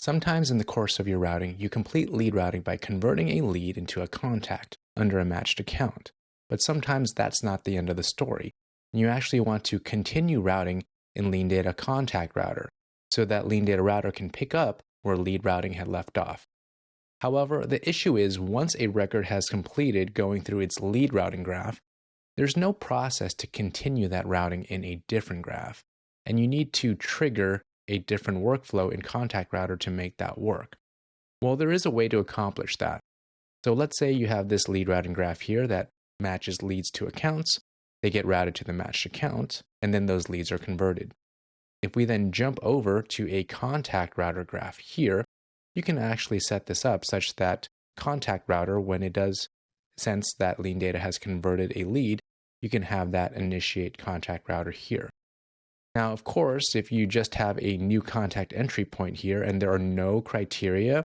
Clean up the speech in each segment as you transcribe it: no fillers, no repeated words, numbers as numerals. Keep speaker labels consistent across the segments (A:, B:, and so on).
A: Sometimes in the course of your routing, you complete lead routing by converting a lead into a contact under a matched account. But sometimes that's not the end of the story. You actually want to continue routing in LeanData Contact Router so that LeanData Router can pick up where lead routing had left off. However, the issue is once a record has completed going through its lead routing graph, there's no process to continue that routing in a different graph, and you need to trigger a different workflow in Contact Router to make that work. Well, there is a way to accomplish that. So let's say you have this lead routing graph here that matches leads to accounts, they get routed to the matched account, and then those leads are converted. If we then jump over to a Contact Router graph here, you can actually set this up such that Contact Router, when it does sense that LeanData has converted a lead, you can have that initiate Contact Router here. Now, of course, if you just have a new contact entry point here and there are no criteria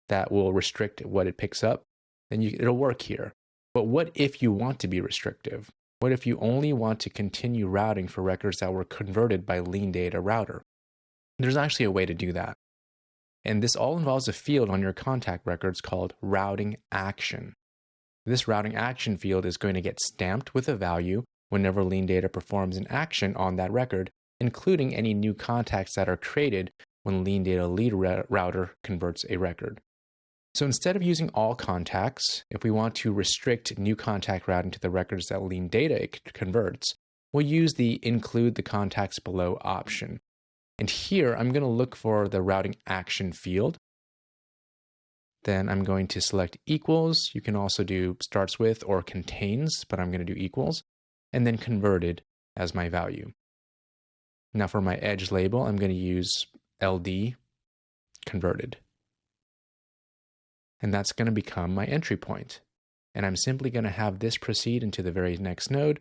A: that will restrict what it picks up, then it'll work here. But what if you want to be restrictive? What if you only want to continue routing for records that were converted by LeanData Router? There's actually a way to do that. And this all involves a field on your contact records called routing action. This routing action field is going to get stamped with a value whenever LeanData performs an action on that record, including any new contacts that are created when LeanData Lead Router converts a record. So instead of using all contacts, if we want to restrict new contact routing to the records that LeanData converts, we'll use the include the contacts below option. And here I'm going to look for the routing action field. Then I'm going to select equals. You can also do starts with or contains, but I'm going to do equals, and then converted as my value. Now for my edge label, I'm going to use LD converted. And that's going to become my entry point. And I'm simply going to have this proceed into the very next node.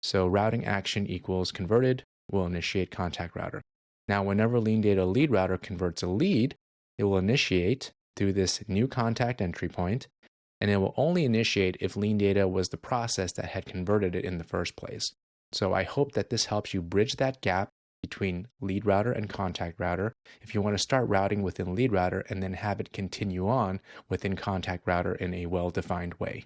A: So routing action equals converted will initiate Contact Router. Now, whenever LeanData Lead Router converts a lead, it will initiate through this new contact entry point, and it will only initiate if LeanData was the process that had converted it in the first place. So I hope that this helps you bridge that gap between Lead Router and Contact Router if you want to start routing within Lead Router and then have it continue on within Contact Router in a well-defined way.